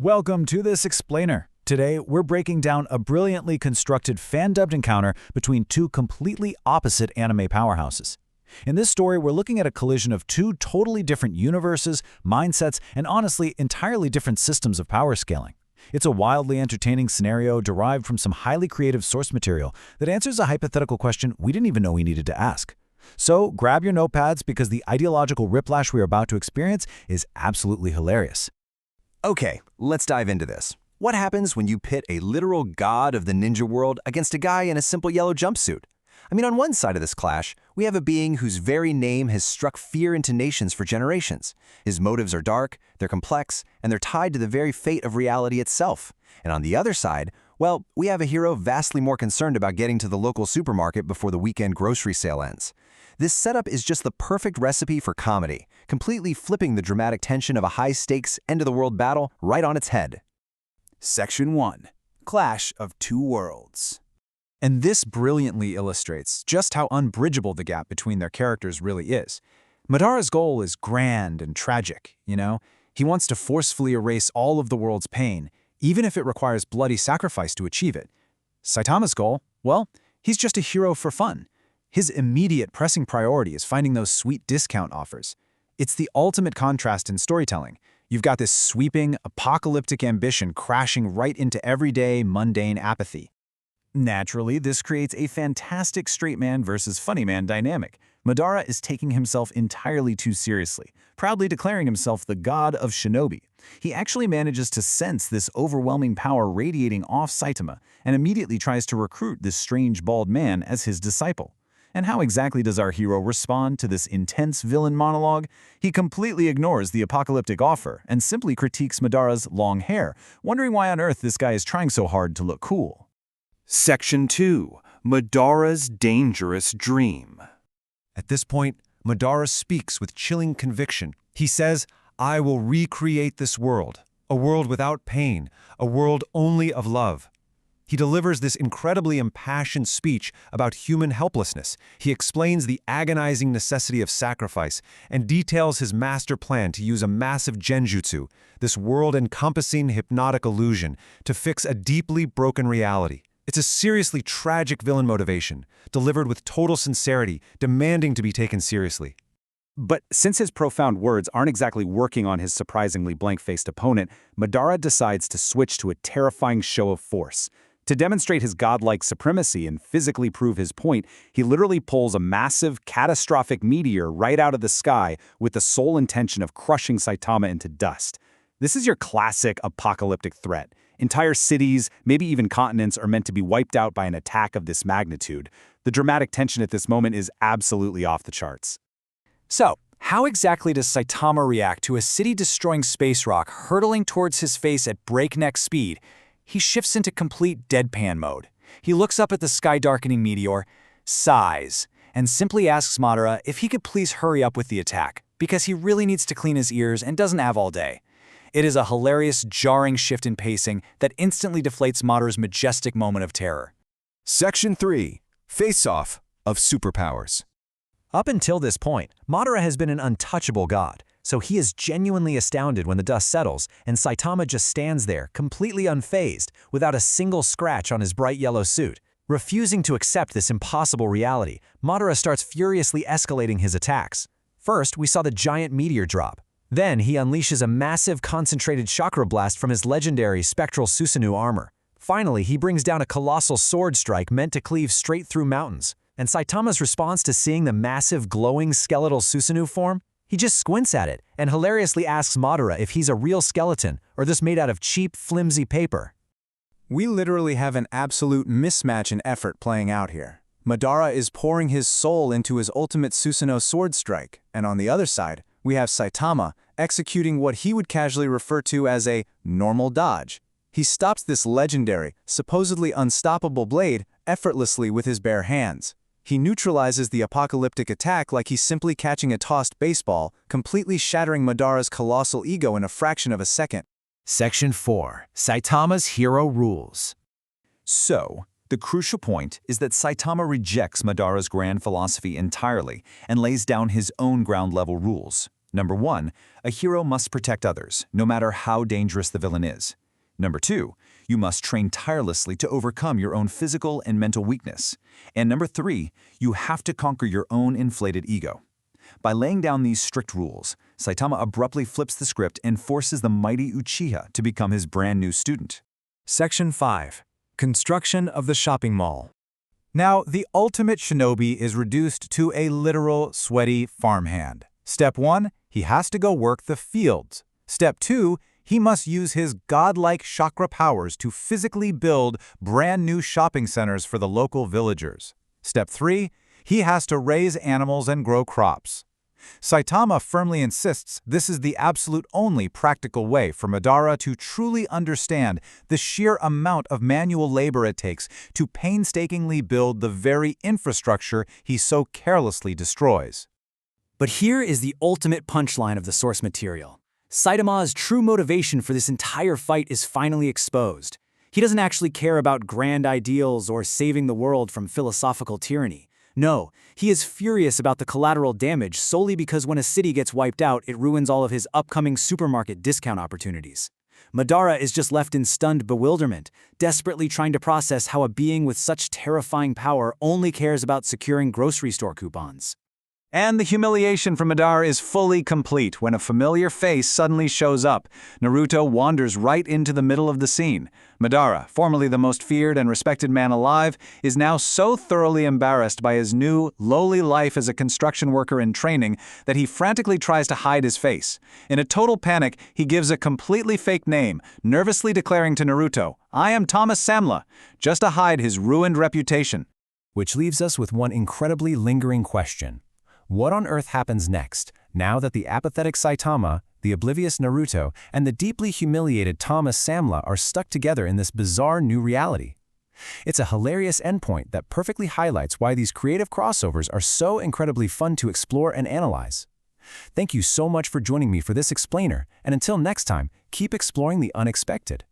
Welcome to this explainer. Today, we're breaking down a brilliantly constructed fan-dubbed encounter between two completely opposite anime powerhouses. In this story, we're looking at a collision of two totally different universes, mindsets, and honestly, entirely different systems of power scaling. It's a wildly entertaining scenario derived from some highly creative source material that answers a hypothetical question we didn't even know we needed to ask. So grab your notepads because the ideological whiplash we are about to experience is absolutely hilarious. Okay, let's dive into this. What happens when you pit a literal god of the ninja world against a guy in a simple yellow jumpsuit? I mean, on one side of this clash, we have a being whose very name has struck fear into nations for generations. His motives are dark, they're complex, and they're tied to the very fate of reality itself. And on the other side, well, we have a hero vastly more concerned about getting to the local supermarket before the weekend grocery sale ends. This setup is just the perfect recipe for comedy, completely flipping the dramatic tension of a high-stakes, end-of-the-world battle right on its head. Section 1. Clash of Two Worlds. And this brilliantly illustrates just how unbridgeable the gap between their characters really is. Madara's goal is grand and tragic, you know? He wants to forcefully erase all of the world's pain, even if it requires bloody sacrifice to achieve it. Saitama's goal? Well, he's just a hero for fun. His immediate pressing priority is finding those sweet discount offers. It's the ultimate contrast in storytelling. You've got this sweeping, apocalyptic ambition crashing right into everyday, mundane apathy. Naturally, this creates a fantastic straight man versus funny man dynamic. Madara is taking himself entirely too seriously, proudly declaring himself the god of shinobi. He actually manages to sense this overwhelming power radiating off Saitama and immediately tries to recruit this strange bald man as his disciple. And how exactly does our hero respond to this intense villain monologue? He completely ignores the apocalyptic offer and simply critiques Madara's long hair, wondering why on earth this guy is trying so hard to look cool. Section 2. Madara's Dangerous Dream. At this point, Madara speaks with chilling conviction. He says, "I will recreate this world, a world without pain, a world only of love." He delivers this incredibly impassioned speech about human helplessness. He explains the agonizing necessity of sacrifice and details his master plan to use a massive genjutsu, this world-encompassing hypnotic illusion, to fix a deeply broken reality. It's a seriously tragic villain motivation, delivered with total sincerity, demanding to be taken seriously. But since his profound words aren't exactly working on his surprisingly blank-faced opponent, Madara decides to switch to a terrifying show of force. To demonstrate his godlike supremacy and physically prove his point, he literally pulls a massive, catastrophic meteor right out of the sky with the sole intention of crushing Saitama into dust. This is your classic apocalyptic threat. Entire cities, maybe even continents, are meant to be wiped out by an attack of this magnitude. The dramatic tension at this moment is absolutely off the charts. So, how exactly does Saitama react to a city-destroying space rock hurtling towards his face at breakneck speed? He shifts into complete deadpan mode. He looks up at the sky-darkening meteor, sighs, and simply asks Madara if he could please hurry up with the attack, because he really needs to clean his ears and doesn't have all day. It is a hilarious, jarring shift in pacing that instantly deflates Madara's majestic moment of terror. Section 3. Face-Off of Superpowers. Up until this point, Madara has been an untouchable god, so he is genuinely astounded when the dust settles and Saitama just stands there, completely unfazed, without a single scratch on his bright yellow suit. Refusing to accept this impossible reality, Madara starts furiously escalating his attacks. First, we saw the giant meteor drop. Then he unleashes a massive concentrated chakra blast from his legendary spectral Susanoo armor. Finally, he brings down a colossal sword strike meant to cleave straight through mountains. And Saitama's response to seeing the massive glowing skeletal Susanoo form? He just squints at it and hilariously asks Madara if he's a real skeleton or just made out of cheap, flimsy paper. We literally have an absolute mismatch in effort playing out here. Madara is pouring his soul into his ultimate Susanoo sword strike, and on the other side, we have Saitama executing what he would casually refer to as a normal dodge. He stops this legendary, supposedly unstoppable blade effortlessly with his bare hands. He neutralizes the apocalyptic attack like he's simply catching a tossed baseball, completely shattering Madara's colossal ego in a fraction of a second. Section 4. Saitama's Hero Rules. So, the crucial point is that Saitama rejects Madara's grand philosophy entirely and lays down his own ground-level rules. Number 1, a hero must protect others, no matter how dangerous the villain is. Number 2, you must train tirelessly to overcome your own physical and mental weakness. And number 3, you have to conquer your own inflated ego. By laying down these strict rules, Saitama abruptly flips the script and forces the mighty Uchiha to become his brand new student. Section 5. Construction of the shopping mall. Now, the ultimate shinobi is reduced to a literal sweaty farmhand. Step 1, he has to go work the fields. Step 2, he must use his godlike chakra powers to physically build brand new shopping centers for the local villagers. Step 3, he has to raise animals and grow crops. Saitama firmly insists this is the absolute only practical way for Madara to truly understand the sheer amount of manual labor it takes to painstakingly build the very infrastructure he so carelessly destroys. But here is the ultimate punchline of the source material. Saitama's true motivation for this entire fight is finally exposed. He doesn't actually care about grand ideals or saving the world from philosophical tyranny. No, he is furious about the collateral damage solely because when a city gets wiped out, it ruins all of his upcoming supermarket discount opportunities. Madara is just left in stunned bewilderment, desperately trying to process how a being with such terrifying power only cares about securing grocery store coupons. And the humiliation for Madara is fully complete when a familiar face suddenly shows up. Naruto wanders right into the middle of the scene. Madara, formerly the most feared and respected man alive, is now so thoroughly embarrassed by his new, lowly life as a construction worker in training that he frantically tries to hide his face. In a total panic, he gives a completely fake name, nervously declaring to Naruto, "I am Thomas Samla," just to hide his ruined reputation. Which leaves us with one incredibly lingering question. What on earth happens next, now that the apathetic Saitama, the oblivious Naruto, and the deeply humiliated Thomas Samla are stuck together in this bizarre new reality? It's a hilarious endpoint that perfectly highlights why these creative crossovers are so incredibly fun to explore and analyze. Thank you so much for joining me for this explainer, and until next time, keep exploring the unexpected.